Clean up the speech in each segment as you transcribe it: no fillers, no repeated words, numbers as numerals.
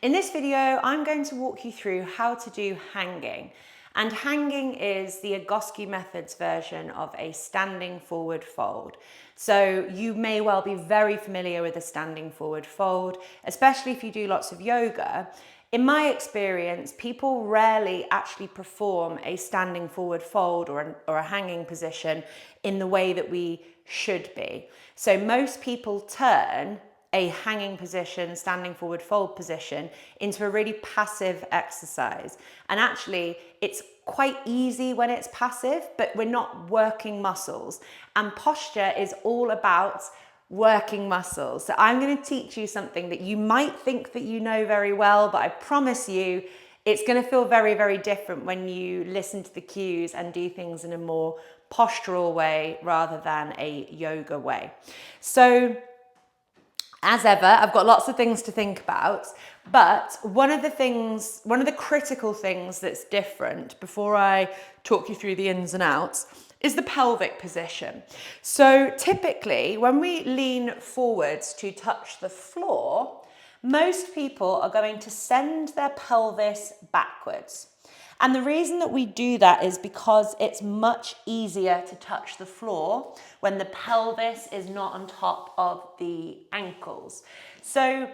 In this video, I'm going to walk you through how to do hanging. And hanging is the Egoscue method's version of a standing forward fold. So you may well be very familiar with a standing forward fold, especially if you do lots of yoga. In my experience, people rarely actually perform a standing forward fold or a hanging position in the way that we should be. So most people turn a hanging position, standing forward fold position into a really passive exercise. And actually, it's quite easy when it's passive, but we're not working muscles. And posture is all about working muscles. So I'm going to teach you something that you might think that you know very well, but I promise you it's going to feel very, very different when you listen to the cues and do things in a more postural way rather than a yoga way. So as ever, I've got lots of things to think about, but one of the critical things that's different before I talk you through the ins and outs is the pelvic position. So typically, when we lean forwards to touch the floor, most people are going to send their pelvis backwards. And the reason that we do that is because it's much easier to touch the floor when the pelvis is not on top of the ankles. So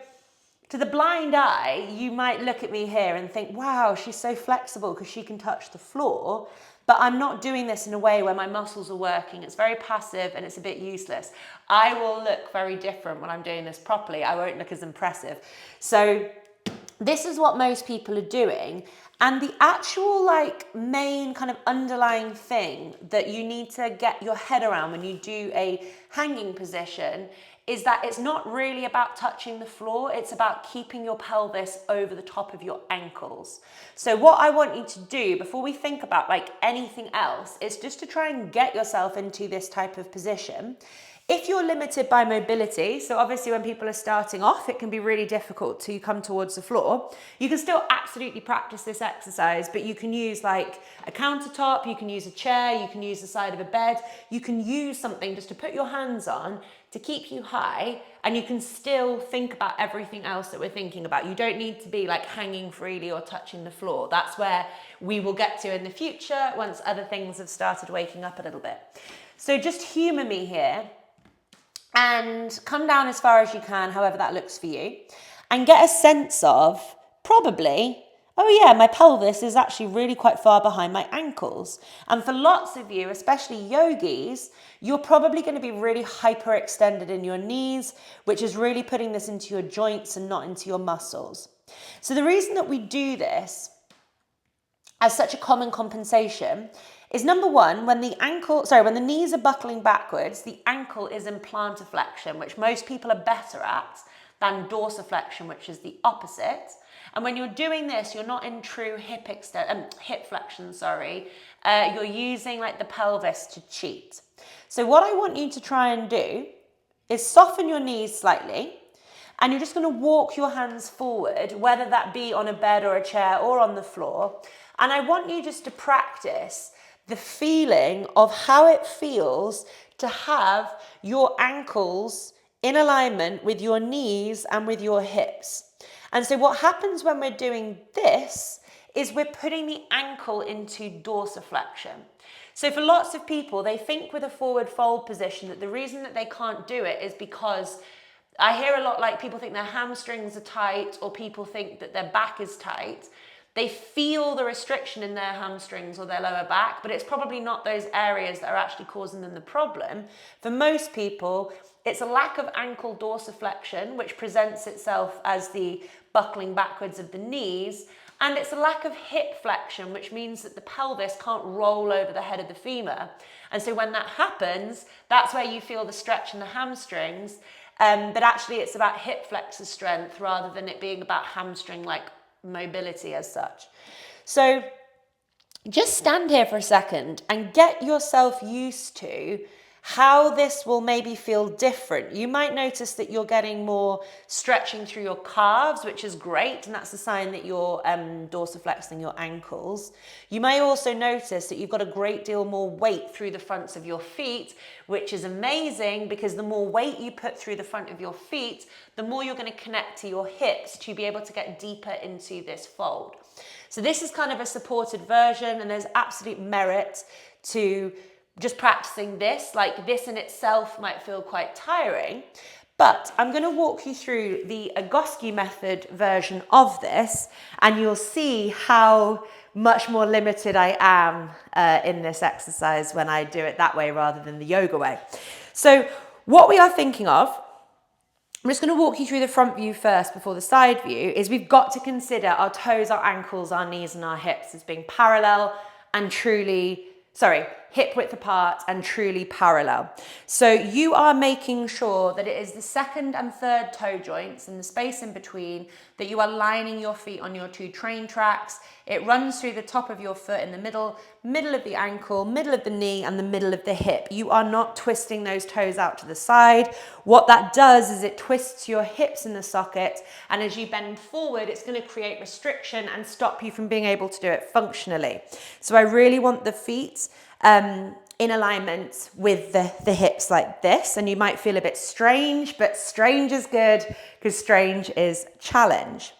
to the blind eye, you might look at me here and think, wow, she's so flexible because she can touch the floor. But I'm not doing this in a way where my muscles are working. It's very passive and it's a bit useless. I will look very different when I'm doing this properly. I won't look as impressive. So this is what most people are doing. And the actual main kind of underlying thing that you need to get your head around when you do a hanging position is that it's not really about touching the floor, it's about keeping your pelvis over the top of your ankles. So what I want you to do before we think about anything else is just to try and get yourself into this type of position. If you're limited by mobility, so obviously when people are starting off, it can be really difficult to come towards the floor. You can still absolutely practice this exercise, but you can use a countertop, you can use a chair, you can use the side of a bed, you can use something just to put your hands on to keep you high, and you can still think about everything else that we're thinking about. You don't need to be hanging freely or touching the floor. That's where we will get to in the future once other things have started waking up a little bit. So just humor me here and come down as far as you can, however that looks for you, and get a sense of probably, oh yeah, my pelvis is actually really quite far behind my ankles. And for lots of you, especially yogis, you're probably going to be really hyperextended in your knees, which is really putting this into your joints and not into your muscles. So the reason that we do this as such a common compensation is number one, when the knees are buckling backwards, the ankle is in plantar flexion, which most people are better at than dorsiflexion, which is the opposite. And when you're doing this, you're not in true hip flexion, you're using the pelvis to cheat. So what I want you to try and do is soften your knees slightly, and you're just going to walk your hands forward, whether that be on a bed or a chair or on the floor. And I want you just to practice the feeling of how it feels to have your ankles in alignment with your knees and with your hips. And so what happens when we're doing this is we're putting the ankle into dorsiflexion. So for lots of people, they think with a forward fold position that the reason that they can't do it is because I hear a lot people think their hamstrings are tight, or people think that their back is tight. They feel the restriction in their hamstrings or their lower back, but it's probably not those areas that are actually causing them the problem. For most people, it's a lack of ankle dorsiflexion, which presents itself as the buckling backwards of the knees, and it's a lack of hip flexion, which means that the pelvis can't roll over the head of the femur. And so when that happens, that's where you feel the stretch in the hamstrings, but actually it's about hip flexor strength rather than it being about hamstring mobility as such. So just stand here for a second and get yourself used to how this will maybe feel different. You might notice that you're getting more stretching through your calves, which is great, and that's a sign that you're dorsiflexing your ankles. You may also notice that you've got a great deal more weight through the fronts of your feet, which is amazing because the more weight you put through the front of your feet, the more you're going to connect to your hips to be able to get deeper into this fold. So this is kind of a supported version, and there's absolute merit to just practicing this. Like, this in itself might feel quite tiring, but I'm going to walk you through the Egoscue method version of this, and you'll see how much more limited I am in this exercise when I do it that way rather than the yoga way. So what we are thinking of, I'm just going to walk you through the front view first before the side view, is we've got to consider our toes, our ankles, our knees and our hips as being parallel and hip width apart and truly parallel. So you are making sure that it is the second and third toe joints and the space in between that you are lining your feet on your two train tracks. It runs through the top of your foot in the middle of the ankle, middle of the knee and the middle of the hip. You are not twisting those toes out to the side. What that does is it twists your hips in the socket, and as you bend forward, it's going to create restriction and stop you from being able to do it functionally. So I really want the feet in alignment with the hips like this, and you might feel a bit strange, but strange is good because strange is challenge.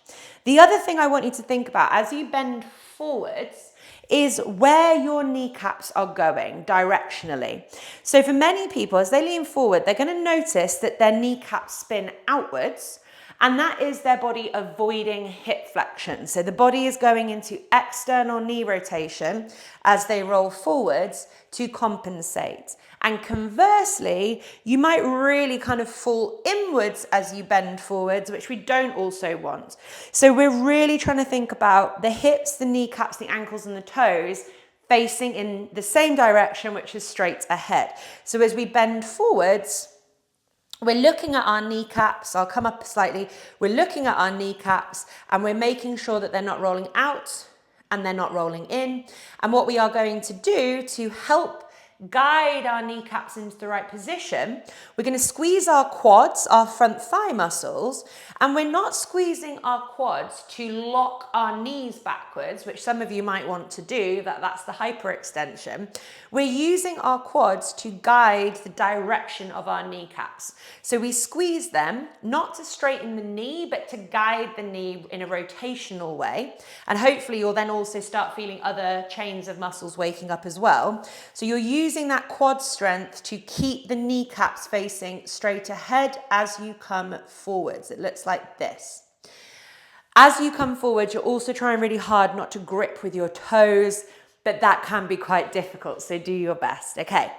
The other thing I want you to think about as you bend forwards is where your kneecaps are going directionally. So for many people, as they lean forward, they're going to notice that their kneecaps spin outwards, and that is their body avoiding hip flexion. So the body is going into external knee rotation as they roll forwards to compensate. And conversely, you might really kind of fall inwards as you bend forwards, which we don't also want. So we're really trying to think about the hips, the kneecaps, the ankles and the toes facing in the same direction, which is straight ahead. So as we bend forwards, we're looking at our kneecaps. I'll come up slightly. We're looking at our kneecaps and we're making sure that they're not rolling out and they're not rolling in. And what we are going to do to help guide our kneecaps into the right position, we're going to squeeze our quads, our front thigh muscles, and we're not squeezing our quads to lock our knees backwards, which some of you might want to do, that's the hyperextension. We're using our quads to guide the direction of our kneecaps. So we squeeze them, not to straighten the knee, but to guide the knee in a rotational way. And hopefully you'll then also start feeling other chains of muscles waking up as well. So you're using that quad strength to keep the kneecaps facing straight ahead as you come forwards. It looks like this. As you come forward, you're also trying really hard not to grip with your toes, but that can be quite difficult, so do your best. Okay,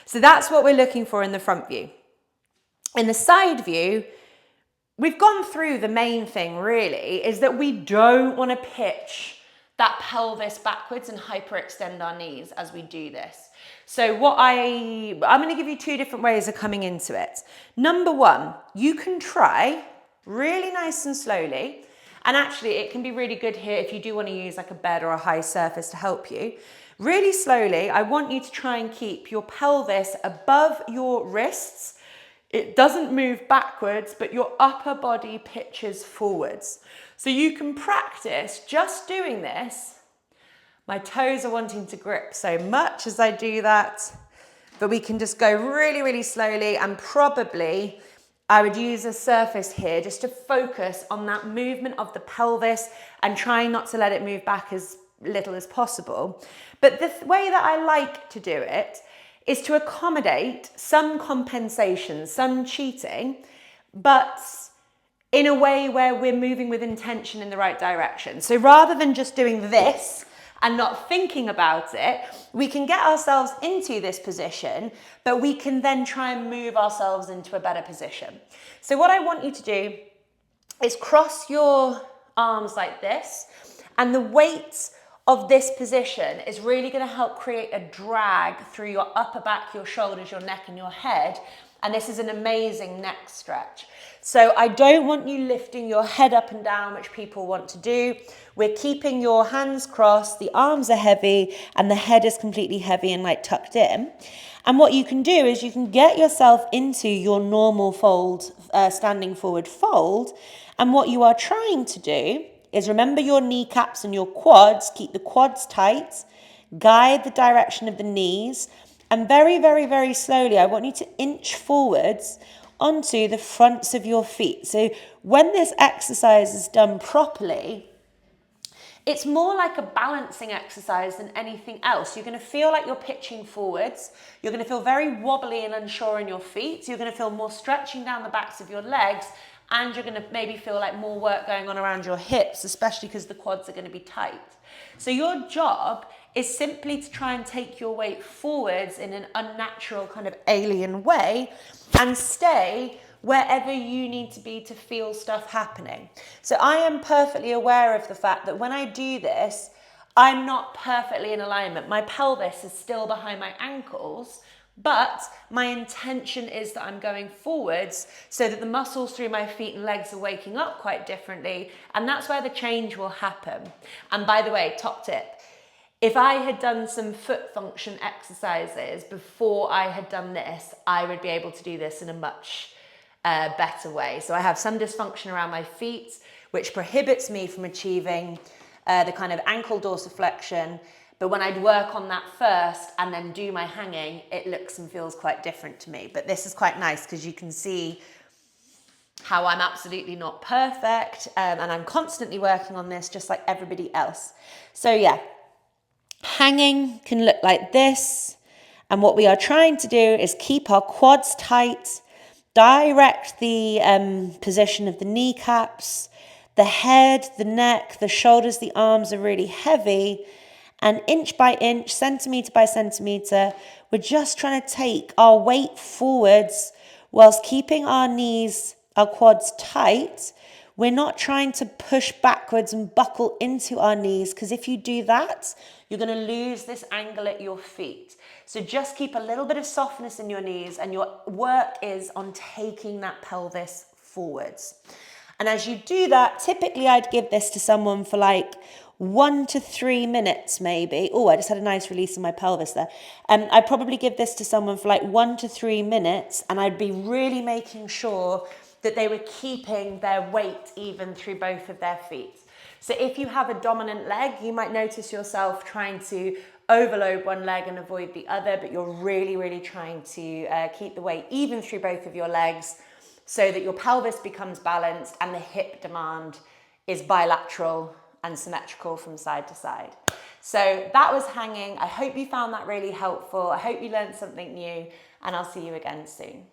so that's what we're looking for in the front view. In the side view, we've gone through the main thing really, is that we don't want to pitch that pelvis backwards and hyperextend our knees as we do this. So I'm going to give you two different ways of coming into it. Number one, you can try really nice and slowly. And actually it can be really good here if you do want to use like a bed or a high surface to help you. Really slowly, I want you to try and keep your pelvis above your wrists. It doesn't move backwards, but your upper body pitches forwards. So you can practice just doing this. My toes are wanting to grip so much as I do that, but we can just go really, really slowly, and probably I would use a surface here just to focus on that movement of the pelvis and trying not to let it move back as little as possible. But the way that I like to do it is to accommodate some compensation, some cheating, but in a way where we're moving with intention in the right direction. So rather than just doing this and not thinking about it, we can get ourselves into this position, but we can then try and move ourselves into a better position. So what I want you to do is cross your arms like this, and the weight of this position is really going to help create a drag through your upper back, your shoulders, your neck and your head And this is an amazing neck stretch. So I don't want you lifting your head up and down, which people want to do. We're keeping your hands crossed, the arms are heavy, and the head is completely heavy and like tucked in. And what you can do is you can get yourself into your normal fold, standing forward fold. And what you are trying to do is remember your kneecaps and your quads, keep the quads tight, guide the direction of the knees, and very, very, very slowly, I want you to inch forwards onto the fronts of your feet. So when this exercise is done properly, it's more like a balancing exercise than anything else. You're going to feel like you're pitching forwards. You're going to feel very wobbly and unsure in your feet. You're going to feel more stretching down the backs of your legs, and you're going to maybe feel like more work going on around your hips, especially because the quads are going to be tight. So your job is simply to try and take your weight forwards in an unnatural kind of alien way and stay wherever you need to be to feel stuff happening. So I am perfectly aware of the fact that when I do this, I'm not perfectly in alignment. My pelvis is still behind my ankles, but my intention is that I'm going forwards so that the muscles through my feet and legs are waking up quite differently, and that's where the change will happen. And by the way, top tip, if I had done some foot function exercises before I had done this, I would be able to do this in a much better way. So I have some dysfunction around my feet, which prohibits me from achieving the kind of ankle dorsiflexion. But when I'd work on that first and then do my hanging, it looks and feels quite different to me. But this is quite nice because you can see how I'm absolutely not perfect, and I'm constantly working on this just like everybody else. So yeah, hanging can look like this. And what we are trying to do is keep our quads tight, direct the position of the kneecaps, the head, the neck, the shoulders, the arms are really heavy. And inch by inch, centimetre by centimetre, we're just trying to take our weight forwards whilst keeping our knees, our quads tight. We're not trying to push backwards and buckle into our knees, because if you do that, you're going to lose this angle at your feet. So just keep a little bit of softness in your knees, and your work is on taking that pelvis forwards. And as you do that, typically I'd give this to someone for like 1 to 3 minutes maybe. Oh, I just had a nice release in my pelvis there. I'd probably give this to someone for like 1 to 3 minutes, and I'd be really making sure that they were keeping their weight even through both of their feet. So if you have a dominant leg, you might notice yourself trying to overload one leg and avoid the other, but you're really, really trying to keep the weight even through both of your legs so that your pelvis becomes balanced and the hip demand is bilateral and symmetrical from side to side. So that was hanging. I hope you found that really helpful. I hope you learned something new, and I'll see you again soon.